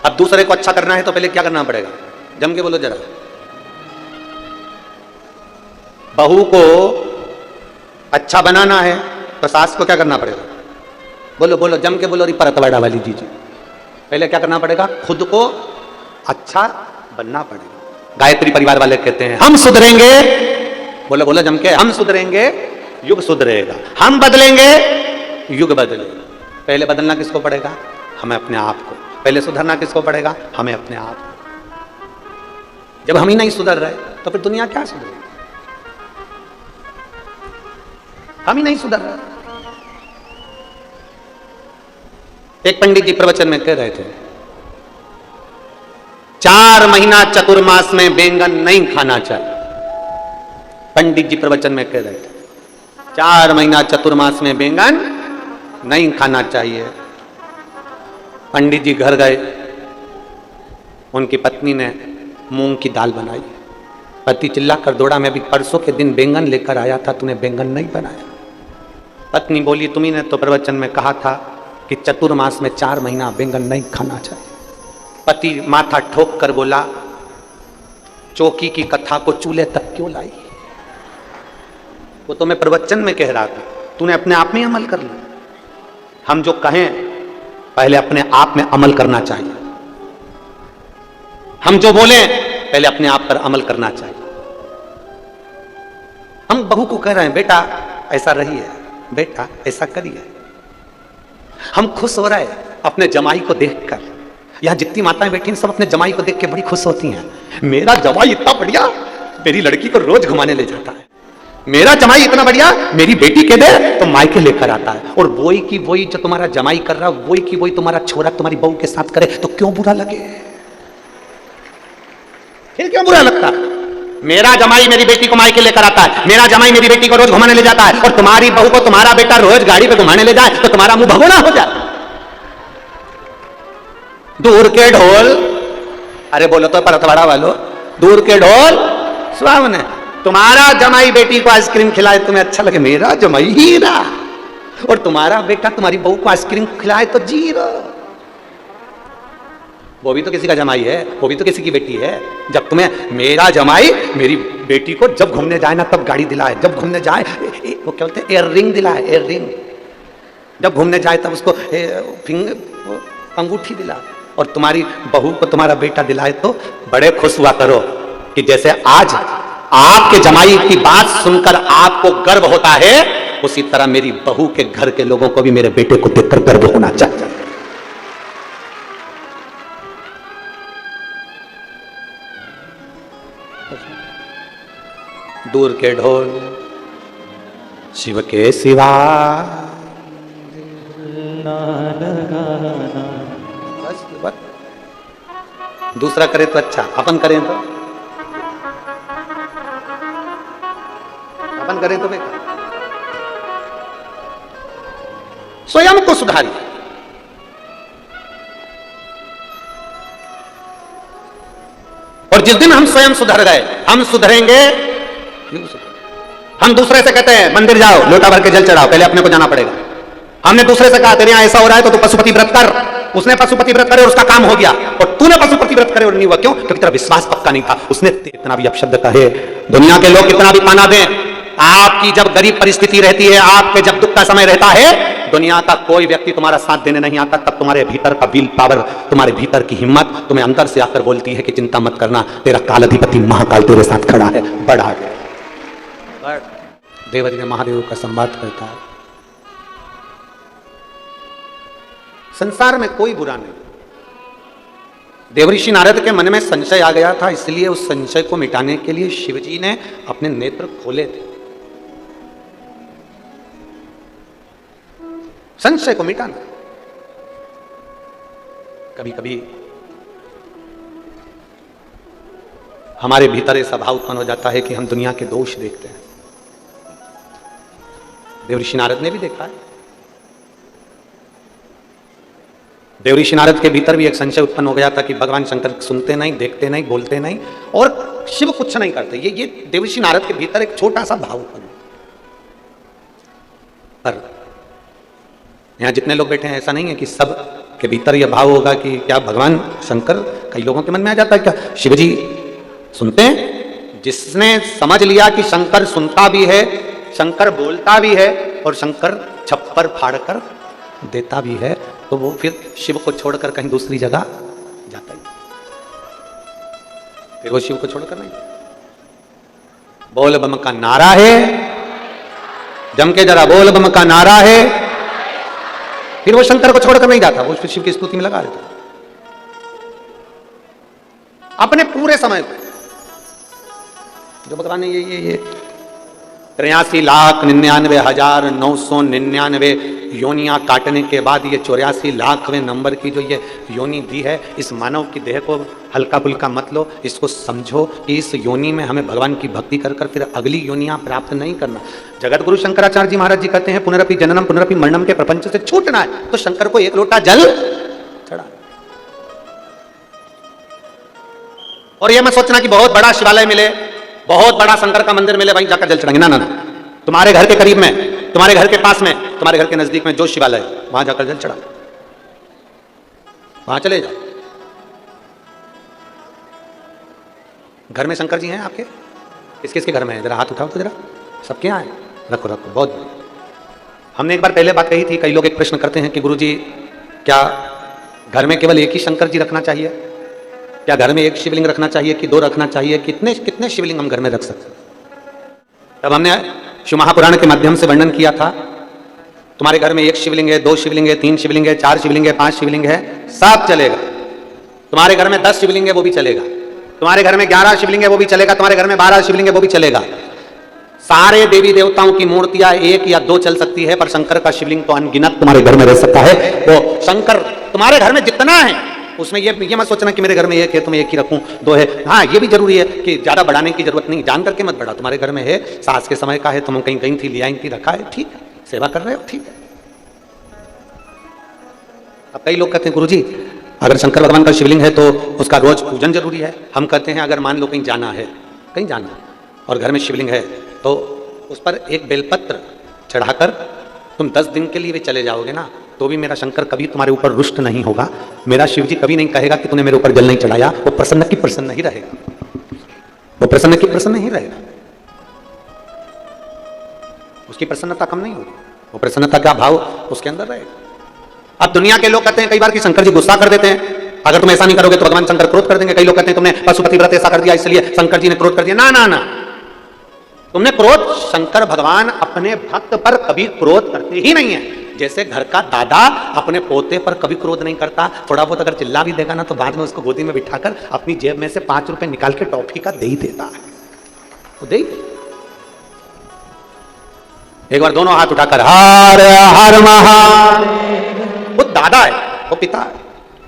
अब दूसरे को अच्छा करना है तो पहले क्या करना पड़ेगा? जम के बोलो जरा। बहू को अच्छा बनाना है तो सास को क्या करना पड़ेगा? बोलो बोलो, जम के बोलो। री परतवाड़ा वाली जी जी, पहले क्या करना पड़ेगा? खुद को अच्छा बनना पड़ेगा। गायत्री परिवार वाले कहते हैं हम सुधरेंगे, बोलो बोलो जम के, हम सुधरेंगे युग सुधरेगा, हम बदलेंगे युग बदलेगा। पहले बदलना किसको पड़ेगा? हमें अपने आप को। पहले सुधरना किसको पड़ेगा? हमें अपने आप को। जब हम ही नहीं सुधर रहे तो फिर दुनिया क्या सुधरेगी? हम ही नहीं सुधर रहे। एक पंडित जी प्रवचन में कह रहे थे 4 महीना चतुर्मास में बैंगन नहीं खाना चाहिए। पंडित जी प्रवचन में कह रहे थे 4 महीना चतुर्मास में बैंगन नहीं खाना चाहिए। पंडित जी घर गए, उनकी पत्नी ने मूंग की दाल बनाई। पति चिल्ला कर दौड़ा, मैं भी परसों के दिन बैंगन लेकर आया था, तूने बैंगन नहीं बनाया। पत्नी बोली तुम्ही ने तो प्रवचन में कहा था कि चतुर्मास में 4 महीना बैंगन नहीं खाना चाहिए। पति माथा ठोक कर बोला चौकी की कथा को चूल्हे तक क्यों लाई? वो तो मैं प्रवचन में कह रहा था, तूने अपने आप में अमल कर लिया। हम जो कहें पहले अपने आप में अमल करना चाहिए। हम जो बोलें पहले अपने आप पर अमल करना चाहिए। हम बहू को कह रहे हैं बेटा ऐसा रही है, बेटा ऐसा करिए। हम खुश हो रहे हैं अपने जमाई को देखकर। यहां जितनी माताएं बैठी हैं सब अपने जमाई को देख के बड़ी खुश होती हैं। मेरा जमाई इतना बढ़िया, मेरी लड़की को रोज घुमाने ले जाता है। मेरा जमाई इतना बढ़िया, मेरी बेटी के दे तो मायके लेकर आता है। और वही की वही जो तुम्हारा जमाई कर रहा है, वही की वही तुम्हारा छोरा तुम्हारी बहू के साथ करे तो क्यों बुरा लगे? फिर क्यों बुरा लगता? मेरा जमाई मेरी बेटी को मायके लेकर आता है, मेरा जमाई मेरी बेटी को रोज घुमाने ले जाता है, और तुम्हारी बहू को तुम्हारा बेटा रोज गाड़ी पे घुमाने ले जाए तो तुम्हारा मुंह भगोना हो जाए। दूर के ढोल, अरे बोलो तो परतवाड़ा वालों, दूर के ढोल सुहावने। तुम्हारा जमाई बेटी को आइसक्रीम खिलाए तुम्हें अच्छा लगे, मेरा जमाई हीरा। और तुम्हारा बेटा तुम्हारी बहू को आइसक्रीम खिलाए तो जीरो। वो भी तो किसी का जमाई है, वो भी तो किसी की बेटी है। जब तुम्हें मेरा जमाई मेरी बेटी को जब घूमने जाए ना तब गाड़ी दिलाए, जब घूमने जाए वो क्या बोलते हैं एयर रिंग दिलाए, एयर रिंग। जब घूमने जाए तब उसको अंगूठी दिलाए। और तुम्हारी बहू को तुम्हारा बेटा दिलाए तो बड़े खुश हुआ करो कि जैसे आज आपके जमाई की बात सुनकर आपको गर्व होता है, उसी तरह मेरी बहू के घर के लोगों को भी मेरे बेटे को देखकर गर्व होना चाहिए। दूर के ढोल शिव के सिवा बस दूसरा करे तो अच्छा, अपन करें तो अपन करें तो बेकार। स्वयं को सुधारिए। और जिस दिन हम स्वयं सुधर गए, हम सुधरेंगे। हम दूसरे से कहते हैं मंदिर जाओ लोटा भर के जल चढ़ाओ, पहले अपने को जाना पड़ेगा। हमने दूसरे से कहा तेरे यहां ऐसा हो रहा है तो तू पशुपति व्रत कर, उसने पशुपति व्रत करे और उसका काम हो गया, और तूने पशुपति व्रत करे और नहीं हुआ। क्यों? क्योंकि तेरा विश्वास पक्का नहीं था। उसने इतना भी अपशब्द कहे, दुनिया के लोग कितना भी पाना दें, आपकी जब गरीब परिस्थिति रहती है, आपके जब दुख का समय रहता है, दुनिया का कोई व्यक्ति तुम्हारा साथ देने नहीं आता। तब तुम्हारे भीतर का विल पावर, तुम्हारे भीतर की हिम्मत तुम्हें अंदर से आकर बोलती है कि चिंता मत करना, तेरा कालाधिपति महाकाल तेरे साथ खड़ा है, बढ़ा गया। देवरी ने महादेव का संवाद करता है। संसार में कोई बुरा नहीं। देवऋषि नारद के मन में संशय आ गया था, इसलिए उस संशय को मिटाने के लिए शिवजी ने अपने नेत्र खोले थे। संशय को मिटाना। कभी कभी हमारे भीतर ऐसा भाव उत्पन्न हो जाता है कि हम दुनिया के दोष देखते हैं। देवऋषि नारद ने भी देखा है। देवऋषि नारद के भीतर भी एक संशय उत्पन्न हो गया था कि भगवान शंकर सुनते नहीं, देखते नहीं, बोलते नहीं और शिव कुछ नहीं करते। ये देवऋषि नारद के भीतर एक छोटा सा भाव उत्पन्न। पर यहां जितने लोग बैठे हैं ऐसा नहीं है कि सब के भीतर यह भाव होगा कि क्या भगवान शंकर, कई लोगों के मन में आ जाता है क्या शिवजी सुनते हैं? जिसने समझ लिया कि शंकर सुनता भी है, शंकर बोलता भी है और शंकर छप्पर फाड़कर देता भी है, तो वो फिर शिव को छोड़कर कहीं दूसरी जगह जाता ही, फिर वो शिव को छोड़कर नहीं। बोल बम का नारा है, जम के जरा बोल बम का नारा है, फिर वो शंकर को छोड़कर नहीं जाता, वो फिर शिव की स्तुति में लगा देता अपने पूरे समय को। जो भगवान ने ये 83,99,999 योनियां काटने के बाद ये 84,00,000वें नंबर की जो ये योनि दी है, इस मानव की देह को हल्का फुल्का मत लो, इसको समझो कि इस योनि में हमें भगवान की भक्ति कर कर फिर अगली योनियां प्राप्त नहीं करना। जगत गुरु शंकराचार्य जी महाराज जी कहते हैं पुनरपि जननम पुनरपि मरणम के प्रपंच से छूटना है तो शंकर को एक लोटा जल चढ़ा। और यह मत सोचना कि बहुत बड़ा शिवालय मिले, बहुत बड़ा शंकर का मंदिर मिले, वहीं जाकर जल चढ़ाएंगे। ना ना ना, तुम्हारे घर के करीब में, तुम्हारे घर के पास में, तुम्हारे घर के नजदीक में जो शिवालय है वहां जाकर जल चढ़ा, वहां चले जाओ। घर में शंकर जी हैं आपके? किस किस के घर में है? जरा हाथ उठाओ तो जरा, सबके यहाँ है? रखो रखो, बहुत बढ़िया। हमने एक बार पहले बात कही थी, कई लोग एक प्रश्न करते हैं कि गुरुजी क्या घर में केवल एक ही शंकर जी रखना चाहिए? क्या घर में एक शिवलिंग रखना चाहिए कि दो रखना चाहिए? कितने कितने शिवलिंग हम घर में रख सकते हैं? तब हमने शिव महापुराण के माध्यम से वर्णन किया था, तुम्हारे घर में एक शिवलिंग है, 2 शिवलिंग है, 3 शिवलिंग है, 4 शिवलिंग है, 5 शिवलिंग है, सब चलेगा। तुम्हारे घर में 10 शिवलिंग है वो भी चलेगा, तुम्हारे घर में 11 शिवलिंग है वो भी चलेगा, तुम्हारे घर में 12 शिवलिंग है वो भी चलेगा। सारे देवी देवताओं की मूर्तियां 1 या 2 चल सकती है, पर शंकर का शिवलिंग तो अनगिनत तुम्हारे घर में रह सकता है। वो शंकर तुम्हारे घर में जितना है उसमें ये मत सोचना कि मेरे घर में एक है तो मैं एक ही रखूं, 2 है। हाँ, ये भी जरूरी है कि ज्यादा बढ़ाने की जरूरत नहीं, जान करके मत बढ़ा। तुम्हारे घर में है, सास के समय का है, तुम कहीं कहीं थी, ले आई थी, रखा है, ठीक है, सेवा कर रहे हो, ठीक है। अब कई लोग कहते हैं गुरुजी अगर शंकर भगवान का शिवलिंग है तो उसका रोज पूजन जरूरी है। हम कहते हैं अगर मान लो कहीं जाना है, कहीं जाना है और घर में शिवलिंग है तो उस पर एक बेलपत्र चढ़ाकर तुम 10 दिन के लिए भी चले जाओगे ना, तो भी मेरा शंकर कभी तुम्हारे ऊपर रुष्ट नहीं होगा। मेरा शिवजी कभी नहीं कहेगा कि तूने मेरे ऊपर जल नहीं चढ़ाया। वो प्रसन्न की प्रसन्न ही रहेगा, वो प्रसन्न की प्रसन्न ही रहेगा, उसकी प्रसन्नता कम नहीं होगी, वो प्रसन्नता का भाव उसके अंदर रहेगा। अब दुनिया के लोग कहते हैं कई बार कि शंकर जी गुस्सा कर देते हैं, अगर तुम ऐसा नहीं करोगे तो भगवान शंकर क्रोध कर देंगे। कई लोग कहते हैं तुमने पशुपति व्रत ऐसा कर दिया इसलिए शंकर जी ने क्रोध कर दिया। ना ना ना, तुमने क्रोध, शंकर भगवान अपने भक्त पर कभी क्रोध करते ही नहीं है। जैसे घर का दादा अपने पोते पर कभी क्रोध नहीं करता, थोड़ा बहुत अगर चिल्ला भी देगा ना तो बाद में उसको गोदी में बिठाकर अपनी जेब में से 5 रुपए निकाल के टॉफी का दे ही देता है, वो दे ही देता। एक बार दोनों हाथ उठाकर हर हर महादेव, वो दादा है, वो पिता है,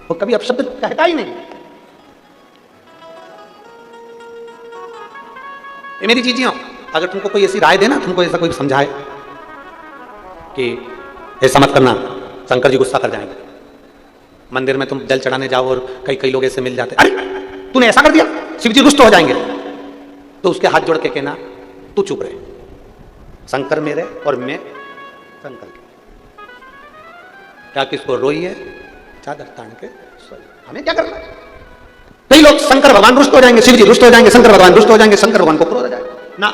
वो कभी अपशब्द कहता ही नहीं। ये मेरी चीजियों, अगर तुमको कोई ऐसी राय देना, तुमको ऐसा कोई समझाए कि ऐसा मत करना, शंकर जी गुस्सा कर जाएंगे, मंदिर में तुम जल चढ़ाने जाओ और कई लोग ऐसे मिल जाते, अरे तूने ऐसा कर दिया, शिव जी रुष्ट हो जाएंगे, तो उसके हाथ जोड़ के कहना तू चुप रहे, शंकर मेरे और मैं शंकर के, क्या किसको रोई है चादर तान के सोई, हमें क्या करना। कई लोग शंकर भगवान रुष्ट हो जाएंगे, शिव जी रुष्ट हो जाएंगे, शंकर भगवान रुष्ट हो जाएंगे, शंकर भगवान को क्रोध हो जाएगा। ना,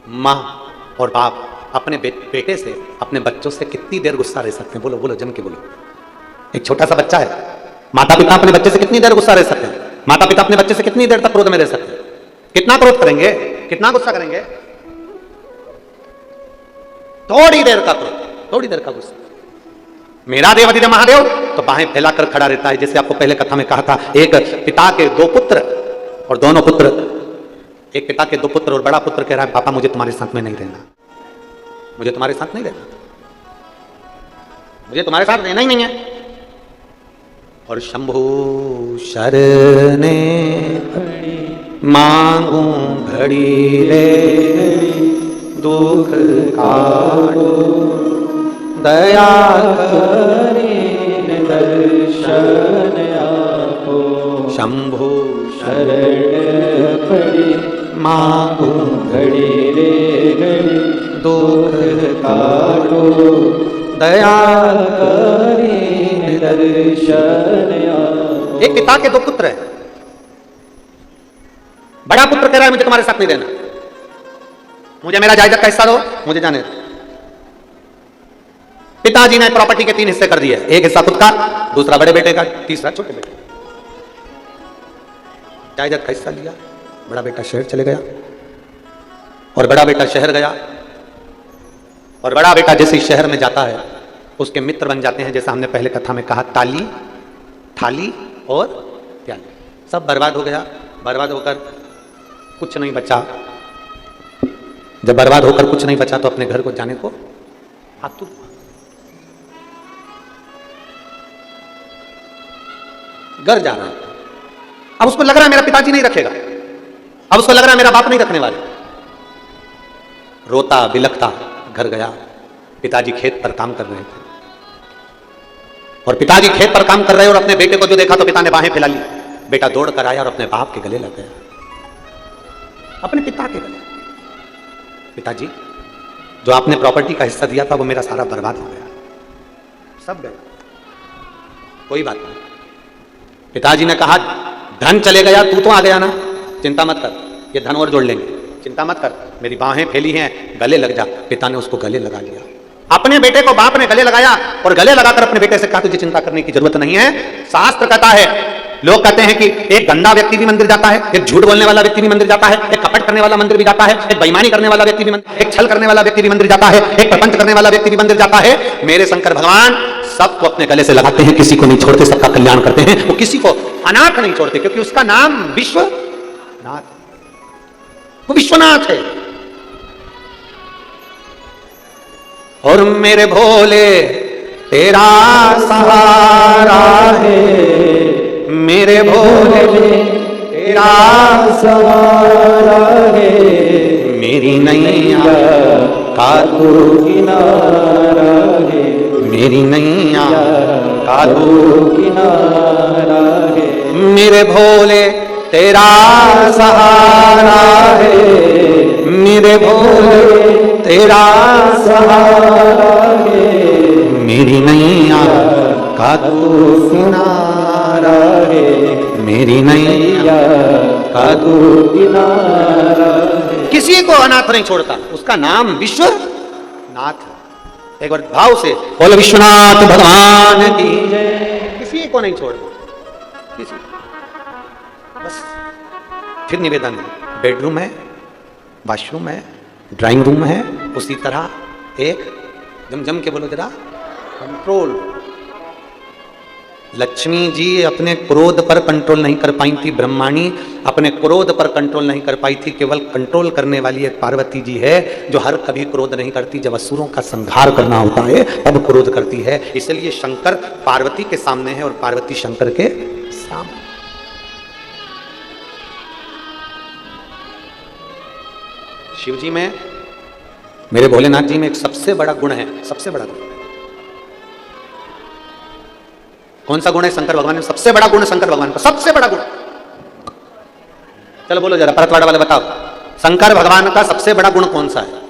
मां और बाप अपने बेटे से, अपने बच्चों से कितनी देर गुस्सा रह सकते हैं? बोलो बोलो, जम के बोलो। एक छोटा सा बच्चा है, माता पिता अपने बच्चे से कितनी देर गुस्सा रह सकते हैं? माता पिता अपने बच्चे से कितनी देर तक क्रोध में रह सकते हैं? कितना क्रोध करेंगे, कितना गुस्सा करेंगे? थोड़ी देर का क्रोध, थोड़ी देर का गुस्सा। मेरा देव अधिदेव महादेव तो बाहें फैलाकर खड़ा रहता है। जैसे आपको पहले कथा में कहा था, एक पिता के 2 पुत्र और दोनों पुत्र, एक पिता के 2 पुत्र और बड़ा पुत्र कह रहा है पापा मुझे तुम्हारे साथ में नहीं रहना, मुझे तुम्हारे साथ नहीं रहना, मुझे तुम्हारे साथ रहना ही नहीं है। और शंभु शरणे मांगू घड़ी रे, दुख काटो दया करे दर्शन आपो, शंभु शरण पड़ी मांगू घड़ी रे घड़ी, दुख काटो दया करें दर्शन। एक पिता के दो पुत्र हैं। बड़ा पुत्र कह रहा है मुझे तुम्हारे साथ नहीं रहना, मुझे मेरा जायदाद का हिस्सा दो, मुझे जाने दो। पिताजी ने प्रॉपर्टी के 3 हिस्से कर दिए, एक हिस्सा खुद का, दूसरा बड़े बेटे का, तीसरा छोटे बेटे। जायदाद का हिस्सा लिया, बड़ा बेटा शहर चले गया और बड़ा बेटा शहर गया और बड़ा बेटा जैसे ही शहर में जाता है उसके मित्र बन जाते हैं, जैसा हमने पहले कथा में कहा, ताली, थाली और प्याली। सब बर्बाद हो गया। बर्बाद होकर कुछ नहीं बचा। जब बर्बाद होकर कुछ नहीं बचा तो अपने घर को जाने को आतुर हुआ। घर जा रहा है, अब उसको लग रहा है मेरा पिताजी नहीं रखेगा, अब उसको लग रहा है मेरा बाप नहीं रखने वाले। रोता बिलखता घर गया। पिताजी खेत पर काम कर रहे थे और पिताजी खेत पर काम कर रहे और अपने बेटे को जो देखा तो पिता ने बाहें फैला ली। बेटा दौड़ कर आया और अपने बाप के गले लग गया, अपने पिता के गले। पिताजी, जो आपने प्रॉपर्टी का हिस्सा दिया था वो मेरा सारा बर्बाद हो गया, सब गया। कोई बात नहीं। पिताजी ने कहा धन चले गया, तू तो आ गया ना, चिंता मत कर, ये धन और जोड़ लेंगे, चिंता मत कर, मेरी बाहें फैली हैं, गले लग जा। पिता ने उसको गले लगा लिया। अपने बेटे को बाप ने गले लगाया और गले लगाकर अपने बेटे से कहा तुझे चिंता करने की जरूरत नहीं है। शास्त्र कहता है, लोग कहते हैं कि एक गंदा व्यक्ति भी मंदिर जाता है, एक झूठ बोलने वाला व्यक्ति भी मंदिर जाता है, एक कपट करने वाला मंदिर भी जाता है, एक बेईमानी करने वाला व्यक्ति भी मंदिर, एक छल करने वाला व्यक्ति भी मंदिर जाता है, एक प्रपंच करने वाला व्यक्ति भी मंदिर जाता है। मेरे शंकर भगवान सबको अपने गले से लगाते हैं, किसी को नहीं छोड़ते, सबका कल्याण करते हैं। वो किसी को अनाथ नहीं छोड़ते, क्योंकि उसका नाम विश्वनाथ, वो विश्वनाथ है। और मेरे भोले तेरा सहारा है, मेरे भोले तेरा सहारा है, मेरी नैया का तू किनारा है, मेरी नैया का तू किनारा है। मेरे भोले तेरा सहारा है, मेरे भोले तेरा सहारा है, मेरी नैया का तू किनारा है, मेरी नैया का तू किनारा है। किसी को अनाथ नहीं छोड़ता, उसका नाम विश्वनाथ है। एक बार भाव से बोलो विश्वनाथ भगवान की जय। किसी को नहीं छोड़ता, किसी। बस फिर निवेदन है, बेडरूम है, वॉशरूम है, ड्राइंग रूम है, उसी तरह एक जम के बोलो जरा, कंट्रोल। लक्ष्मी जी अपने क्रोध पर कंट्रोल नहीं कर पाई थी, ब्रह्माणी अपने क्रोध पर कंट्रोल नहीं कर पाई थी। केवल कंट्रोल करने वाली एक पार्वती जी है जो हर कभी क्रोध नहीं करती। जब असुरों का संहार करना होता है तब क्रोध करती है। इसलिए शंकर पार्वती के सामने है और पार्वती शंकर के सामने। शिव जी में, मेरे भोलेनाथ जी में एक सबसे बड़ा गुण है, सबसे बड़ा गुण। कौन सा गुण है शंकर भगवान में? सबसे बड़ा गुण शंकर भगवान का, सबसे बड़ा गुण। चलो बोलो जरा, परतवाड़ा वाले बताओ, शंकर भगवान का सबसे बड़ा गुण कौन सा है?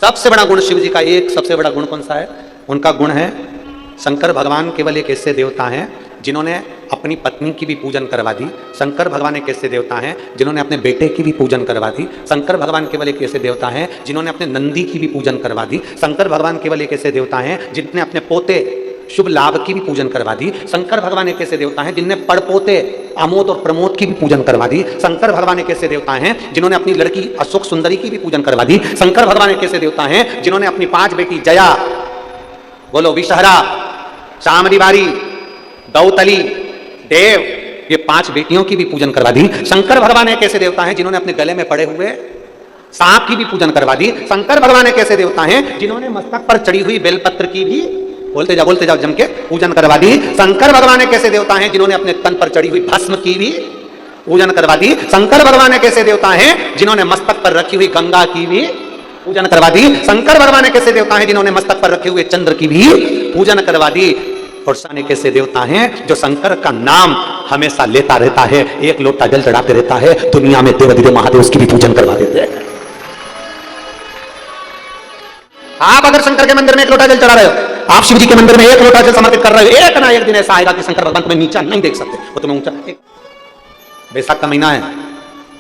सबसे बड़ा गुण शिव जी का एक सबसे बड़ा गुण कौन सा है? उनका गुण है, शंकर भगवान केवल एक ऐसे देवता हैं जिन्होंने अपनी पत्नी की भी पूजन करवा दी। शंकर भगवान एक ऐसे देवता हैं जिन्होंने अपने बेटे की भी पूजन करवा दी। शंकर भगवान केवल एक ऐसे देवता हैं जिन्होंने अपने नंदी की भी पूजन करवा दी। शंकर भगवान केवल एक ऐसे देवता हैं जिनने अपने पोते शुभ लाभ की भी पूजन करवा दी। शंकर भगवान एक ऐसे देवता हैं जिनने पड़पोते आमोद और प्रमोद की भी पूजन करवा दी। शंकर भगवान एक ऐसे देवता हैं जिन्होंने अपनी लड़की अशोक सुंदरी की भी पूजन करवा दी। शंकर भगवान एक ऐसे देवता हैं जिन्होंने अपनी 5 बेटी जया, बोलो विषहरा, शामरीवारी, दौतली, देव, ये 5 बेटियों की भी पूजन करवा दी। शंकर भगवान एक ऐसे देवता हैं जिन्होंने अपने गले में पड़े हुए सांप की भी पूजन करवा दी। शंकर भगवान एक ऐसे देवता हैं जिन्होंने मस्तक पर चढ़ी हुई बेलपत्र की भी, बोलते जाओ जम के, पूजन करवा दी। शंकर भगवान एक ऐसे देवता हैं जिन्होंने अपने तन पर चढ़ी हुई भस्म की भी पूजन करवा दी। शंकर भगवान एक ऐसे देवता हैं जिन्होंने मस्तक पर रखी हुई गंगा की भी पूजन करवा दी। शंकर भगवान एक ऐसे देवता हैं जिन्होंने मस्तक पर रखे हुए चंद्र की भी पूजन करवा दी। और एक ऐसे देवता हैं जो शंकर का नाम हमेशा लेता रहता है, एक लोटा जल चढ़ाते रहता है, दुनिया में देव महादेव उसकी भी पूजन करवा देते हैं। आप अगर शंकर के मंदिर में एक लोटा जल चढ़ा रहे हो, आप शिव जी के मंदिर में एक लोटा जल समर्पित कर रहे हो, एक ना एक दिन ऐसा आएगा कि शंकर भगवान तुम्हें नीचा नहीं देख सकते, वो तुम्हें ऊंचा। बैसाख का महीना है,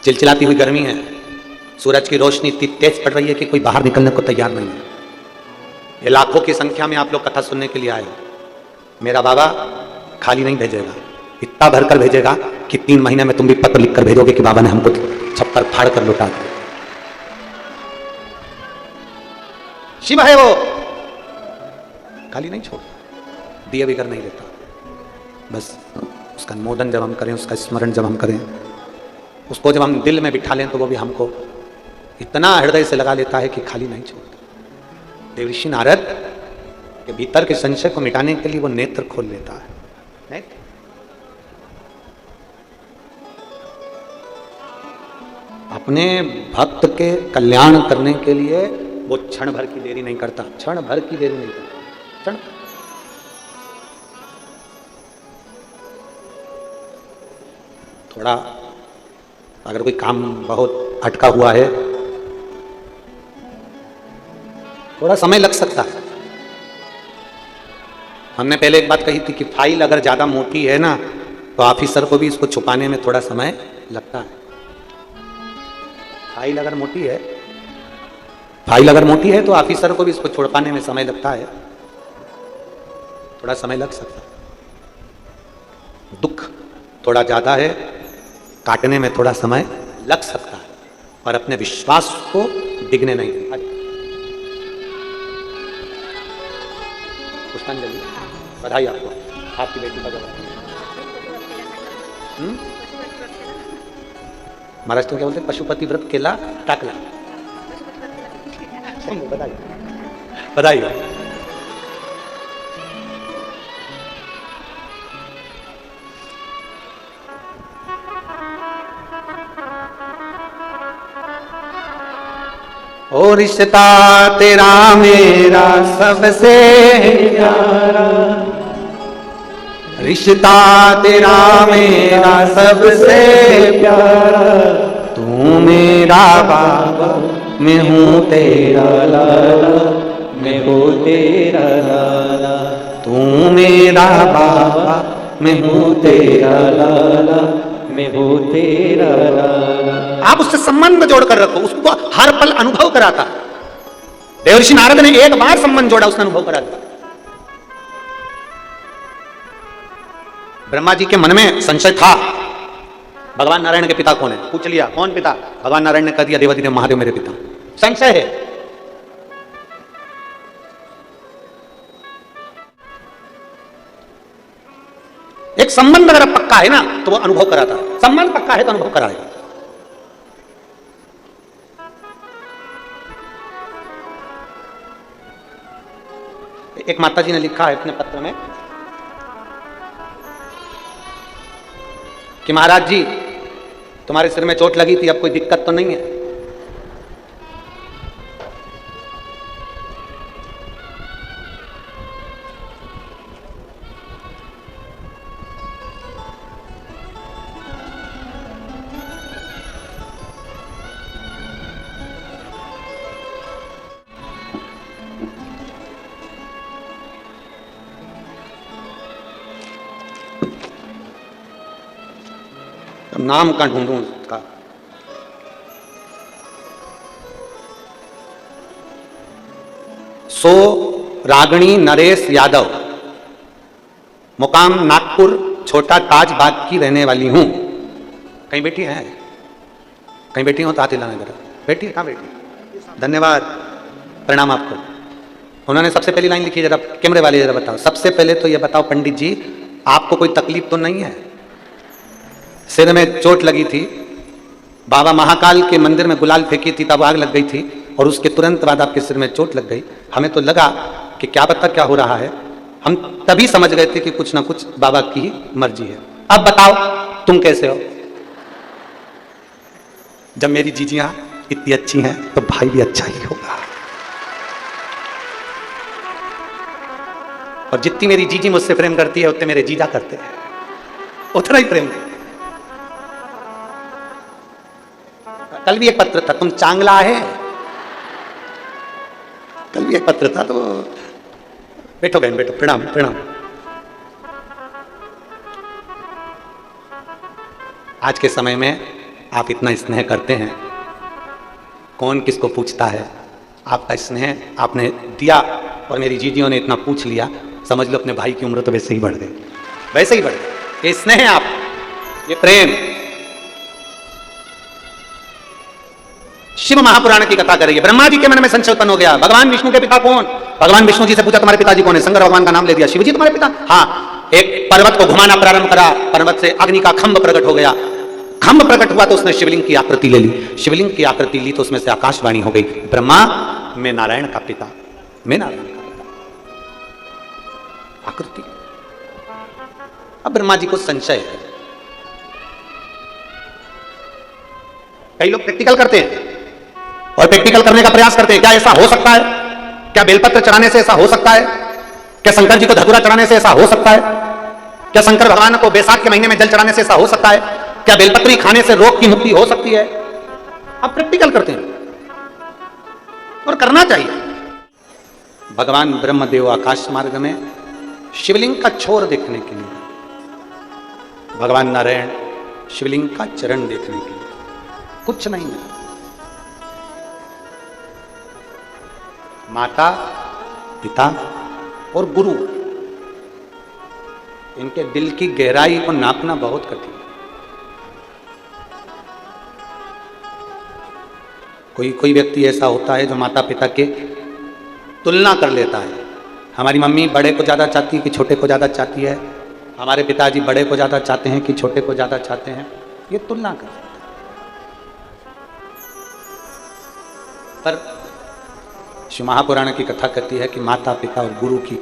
चिलचिलाती हुई गर्मी है, सूरज की रोशनी इतनी तेज पड़ रही है कि कोई बाहर निकलने को तैयार नहीं है। ये लाखों की संख्या में आप लोग कथा सुनने के लिए आए हो। मेरा बाबा खाली नहीं भेजेगा, इतना भरकर भेजेगा कि 3 महीने में तुम भी पत्र लिखकर भेजोगे कि बाबा ने हमको छप्पर फाड़ कर लौटा दिया। शिव है वो, खाली नहीं छोड़ता, दिए बिगर नहीं देता। बस उसका अनुमोदन जब हम करें, उसका स्मरण जब हम करें, उसको जब हम दिल में बिठा लें, तो वो भी हमको इतना हृदय से लगा लेता है कि खाली नहीं छोड़ता। देवऋषि नारद के भीतर के संशय को मिटाने के लिए वो नेत्र खोल लेता है। नेत्र अपने भक्त के कल्याण करने के लिए वो क्षण भर की देरी नहीं करता, क्षण भर की देरी नहीं करता, क्षण। थोड़ा अगर कोई काम बहुत अटका हुआ है, थोड़ा समय लग सकता है। हमने पहले एक बात कही थी कि फाइल अगर ज्यादा मोटी है ना, तो ऑफिसर को भी इसको छुपाने में थोड़ा समय लगता है। फाइल अगर मोटी है तो ऑफिसर को भी इसको छुपाने में समय लगता है, थोड़ा समय लग सकता है। दुख थोड़ा ज्यादा है, काटने में थोड़ा समय लग सकता है, और अपने विश्वास को डिगने नहीं देता। पुष्पांजलि, बधाई आपको, आपकी बेटी का जवाब। महाराष्ट्र में क्या बोलते हैं? पशुपति व्रत केला टाकला। बधाई बधाई। ओ रिश्ता तेरा मेरा सबसे प्यारा, रिश्ता तेरा मेरा सबसे प्यारा, तू मेरा बाबा मैं हूँ तेरा लाला, मैं हूँ तेरा लाला, तू मेरा बाबा मैं हूँ तेरा लाला, मैं हूँ तेरा लाला। आप उससे संबंध जोड़कर रखो, उसको हर पल अनुभव कराता। देवऋषि नारद ने एक बार संबंध जोड़ा, उसने अनुभव करा दिया। ब्रह्मा जी के मन में संशय था, भगवान नारायण के पिता कौन है? पूछ लिया, कौन पिता? भगवान नारायण ने कह दिया, देवाधिदेव महादेव मेरे पिता। संशय है। एक संबंध अगर पक्का है ना, तो वो अनुभव कराता है। संबंध पक्का है तो अनुभव कराएगा। एक माता जी ने लिखा है अपने पत्र में कि महाराज जी, तुम्हारे सिर में चोट लगी थी, अब कोई दिक्कत तो नहीं है? नाम का ढूंढूं उसका। सो रागणी नरेश यादव, मुकाम नागपुर, छोटा ताज बाग की रहने वाली हूं। कहीं बैठी है? कहीं बैठी हो तो हाथ हिलाना जरा। बैठी है? कहां बैठी? धन्यवाद, प्रणाम आपको। उन्होंने सबसे पहली लाइन लिखी, जरा कैमरे वाले जरा बताओ। सबसे पहले तो ये बताओ पंडित जी, आपको कोई तकलीफ तो नहीं है? सिर में चोट लगी थी, बाबा महाकाल के मंदिर में गुलाल फेंकी थी, तब आग लग गई थी, और उसके तुरंत बाद आपके सिर में चोट लग गई। हमें तो लगा कि क्या पता क्या हो रहा है, हम तभी समझ गए थे कि कुछ ना कुछ बाबा की ही मर्जी है। अब बताओ तुम कैसे हो? जब मेरी जीजियां इतनी अच्छी हैं तो भाई भी अच्छा ही होगा, और जितनी मेरी जीजी मुझसे प्रेम करती है उतने मेरे जीजा करते हैं, उतना ही प्रेम है। कल भी एक पत्र था, तुम चांगला है, कल भी एक पत्र था तो बैठो बहन बैठो, प्रणाम प्रणाम। आज के समय में आप इतना स्नेह करते हैं, कौन किसको पूछता है। आपका स्नेह आपने दिया और मेरी जीजियों ने इतना पूछ लिया, समझ लो अपने भाई की उम्र तो वैसे ही बढ़ गई, वैसे ही बढ़ गई। ये स्नेह आप, ये प्रेम। शिव महापुराण की कथा करेंगे। ब्रह्मा जी के मन में संशय उत्पन्न हो गया, भगवान विष्णु के पिता कौन? भगवान विष्णु जी से पूछा तुम्हारे पिताजी कौन है? शंकर भगवान का नाम ले दिया। शिव जी तुम्हारे पिता? हाँ। एक पर्वत को घुमाना प्रारंभ करा, पर्वत से अग्नि का खंभ प्रकट हो गया। खंभ प्रकट हुआ तो उसने शिवलिंग की आकृति ले ली। शिवलिंग की आकृति ली तो उसमें से आकाशवाणी हो गई, ब्रह्मा मैं नारायण का पिता, मैं नारायण का पिता। आकृति। अब ब्रह्मा जी को संशय है। कई लोग प्रैक्टिकल करते हैं और प्रैक्टिकल करने का प्रयास करते हैं, क्या ऐसा हो सकता है? क्या बेलपत्र चढ़ाने से ऐसा हो सकता है? क्या शंकर जी को धतूरा चढ़ाने से ऐसा हो सकता है? क्या शंकर भगवान को बैसाख के महीने में जल चढ़ाने से ऐसा हो सकता है? क्या बेलपत्री खाने से रोग की मुक्ति हो सकती है? आप प्रैक्टिकल करते हैं और करना चाहिए। भगवान ब्रह्मदेव आकाश मार्ग में शिवलिंग का छोर देखने के लिए, भगवान नारायण शिवलिंग का चरण देखने के लिए, कुछ नहीं है। माता पिता और गुरु, इनके दिल की गहराई को नापना बहुत कठिन है। कोई व्यक्ति ऐसा होता है जो माता पिता के तुलना कर लेता है। हमारी मम्मी बड़े को ज़्यादा चाहती है कि छोटे को ज़्यादा चाहती है, हमारे पिताजी बड़े को ज़्यादा चाहते हैं कि छोटे को ज़्यादा चाहते हैं, ये तुलना कर लेते हैं। पर शिव महापुराण की कथा कहती है कि माता पिता और गुरु की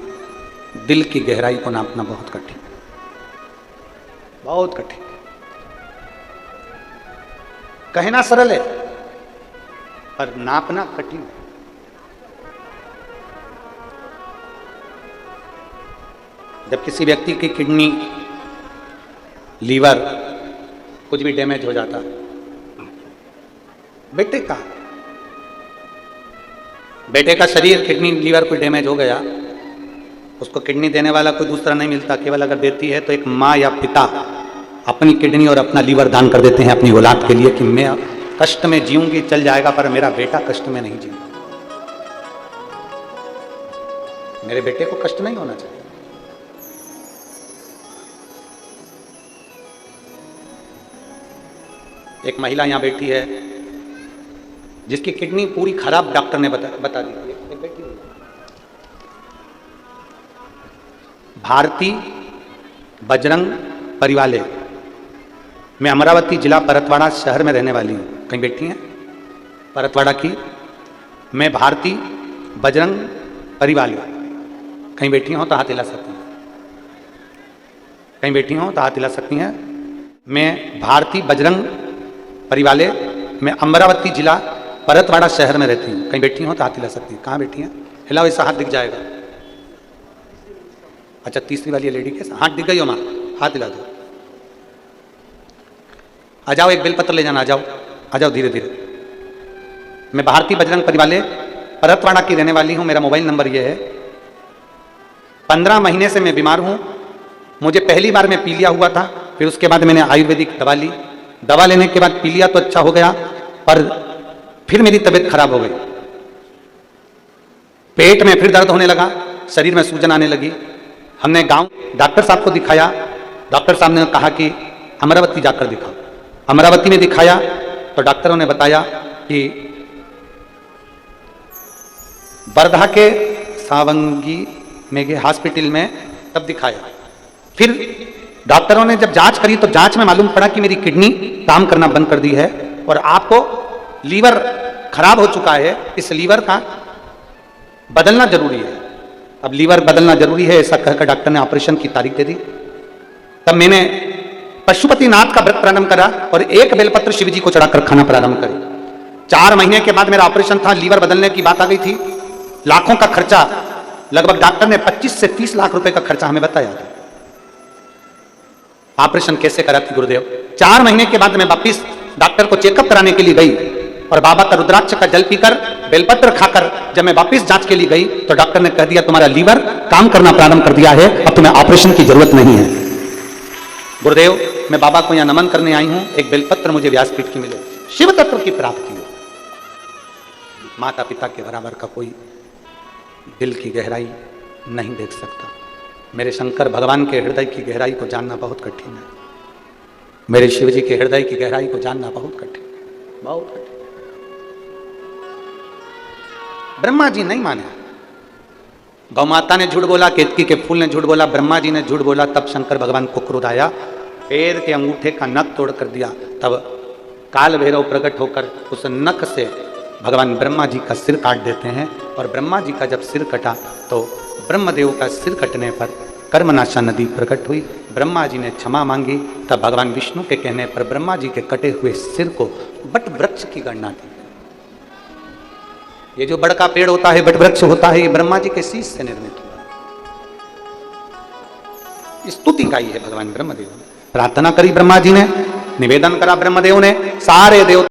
दिल की गहराई को नापना बहुत कठिन, बहुत कठिन। कहना सरल है पर नापना कठिन है। जब किसी व्यक्ति की किडनी, लीवर कुछ भी डैमेज हो जाता है, बेटे का शरीर, किडनी लीवर कोई डैमेज हो गया, उसको किडनी देने वाला कोई दूसरा नहीं मिलता, केवल अगर देती है तो एक माँ या पिता अपनी किडनी और अपना लीवर दान कर देते हैं अपनी औलाद के लिए कि मैं कष्ट में जीऊंगी चल जाएगा पर मेरा बेटा कष्ट में नहीं जीऊंगा, मेरे बेटे को कष्ट नहीं होना चाहिए। एक महिला यहां बैठी है जिसकी किडनी पूरी खराब डॉक्टर ने बता दी। एक बैठी हुई भारती बजरंग परिवाले, मैं अमरावती जिला परतवाड़ा शहर में रहने वाली हूँ। कहीं बैठी हैं परतवाड़ा की? मैं भारती बजरंग परिवाले, कहीं बैठी हो तो हाथ हिला सकती हैं, कहीं बैठी हो तो हाथ हिला सकती हैं। मैं भारती बजरंग परिवाले, मैं अमरावती जिला परतवाड़ा शहर में रहती हूँ, कहीं बैठी हो तो हाथ हिला सकती हैं। कहाँ बैठी हैं? हिलाओ, ऐसा हाथ दिख जाएगा। अच्छा, तीसरी वाली लेडी कैसा हाथ दिख गई हो माँ? हाथ हिला दो। आ जाओ, एक बेलपत्र ले जाना। आ जाओ, आ जाओ धीरे धीरे। मैं भारती बजरंग परिवाले परतवाड़ा की रहने वाली हूँ। मेरा मोबाइल नंबर ये है। 15 महीने से मैं बीमार हूँ। मुझे पहली बार में पीलिया हुआ था, फिर उसके बाद मैंने आयुर्वेदिक दवा ली। दवा लेने के बाद पीलिया तो अच्छा हो गया, पर फिर मेरी तबीयत खराब हो गई। पेट में फिर दर्द होने लगा, शरीर में सूजन आने लगी। हमने गांव डॉक्टर साहब को दिखाया। डॉक्टर साहब ने कहा कि अमरावती जाकर दिखाओ। अमरावती में दिखाया तो डॉक्टरों ने बताया कि वर्धा के सावंगी मेघे हॉस्पिटल में, तब दिखाया। फिर डॉक्टरों ने जब जांच करी तो जांच में मालूम पड़ा कि मेरी किडनी काम करना बंद कर दी है और आपको लीवर खराब हो चुका है, इस लीवर का बदलना जरूरी है। अब लीवर बदलना जरूरी है ऐसा कहकर डॉक्टर ने ऑपरेशन की तारीख दे दी। तब मैंने पशुपतिनाथ का व्रत प्रारंभ करा और एक बेलपत्र शिव जी को चढ़ाकर खाना प्रारंभ करी। 4 महीने के बाद मेरा ऑपरेशन था। लीवर बदलने की बात आ गई थी, लाखों का खर्चा, लगभग डॉक्टर ने 25 से 30 लाख रुपए का खर्चा हमें बताया था। ऑपरेशन कैसे करा थी गुरुदेव? 4 महीने के बाद मैं वापिस डॉक्टर को चेकअप कराने के लिए गई और बाबा का रुद्राक्ष का जल पीकर बेलपत्र खाकर जब मैं वापस जांच के लिए गई तो डॉक्टर ने कह दिया तुम्हारा लीवर काम करना प्रारंभ कर दिया है, अब तुम्हें ऑपरेशन की जरूरत नहीं है। गुरुदेव, मैं बाबा को यहां नमन करने आई हूं, एक बेलपत्र मुझे व्यासपीठ की मिले, शिव तत्व की प्राप्ति हो। माता पिता के बराबर का कोई दिल की गहराई नहीं देख सकता। मेरे शंकर भगवान के हृदय की गहराई को जानना बहुत कठिन है, मेरे शिव जी के हृदय की गहराई को जानना बहुत कठिन, बहुत कठिन। ब्रह्मा जी नहीं माने, गौ माता ने झूठ बोला, केतकी के फूल ने झूठ बोला, ब्रह्मा जी ने झूठ बोला, तब शंकर भगवान को क्रोध आया, पैर के अंगूठे का नख तोड़ कर दिया। तब काल भैरव प्रकट होकर उस नख से भगवान ब्रह्मा जी का सिर काट देते हैं। और ब्रह्मा जी का जब सिर कटा तो ब्रह्मदेव का सिर कटने पर कर्मनाशा नदी प्रकट हुई, ब्रह्मा जी ने क्षमा मांगी। तब भगवान विष्णु के कहने पर ब्रह्मा जी के कटे हुए सिर को बट वृक्ष की गणना की। ये जो बड़ का पेड़ होता है, बट वृक्ष होता है, ये ब्रह्मा जी के शीश से निर्मित हुआ। स्तुति गाई है भगवान ब्रह्मदेव ने, प्रार्थना करी ब्रह्मा जी ने, निवेदन करा ब्रह्मदेव ने, सारे देवता